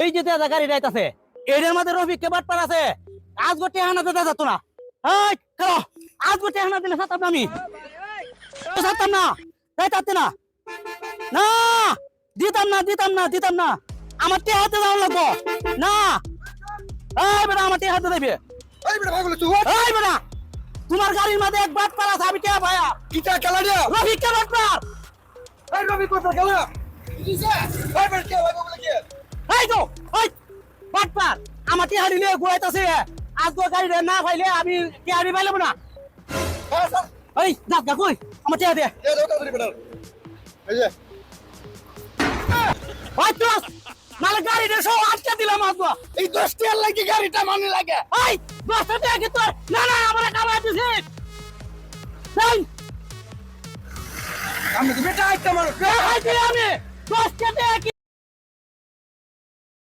এই যে দাদা গাড়ি যাইতাছে এটার মধ্যে রফিককে বাটপার আছে। আজ গোটে হানা দাদা যেত না। এই চলো, আজ গোটে হানা দিলে সাতাম না আমি, সাতাম না, যাইতাতে না, না দিতাম না, দিতাম না, দিতাম না। আমার তে হাতে যাওয়া লাগবো না। এই বেটা আমার তে হাতে দেবে। এই বেটা পাগল তুই এই বেটা তোমার গাড়ির মধ্যে এক বাটপার আছে। আমি কে ভাইয়া কিটা খেলা রে রফিককে বাটপার। এই রবি কোথা খেলা কিসে এই বেটা কে পাগল কি এই তো ওই বাটপার আমার তে হাড়ি নিয়ে ঘুরাইতাছে। আজ গো গাড়ি না পাইলে আমি কে হাড়ি পাইলাম না। হ্যাঁ স্যার এই যাক গা কই আমার তে দে। এ দাও তাড়াতাড়ি বেটা এই যে ওই তুই নালে গাড়ি রে সব আটকে দিলাম আজ গো। এই 10 টিয়ার লাগি গাড়িটা মানে লাগে এই দশটা টাকা কি তোর? না না আমার কামাই দিছিস। এই আমি তো বেটা আইতা মারো আমি 10 টাকা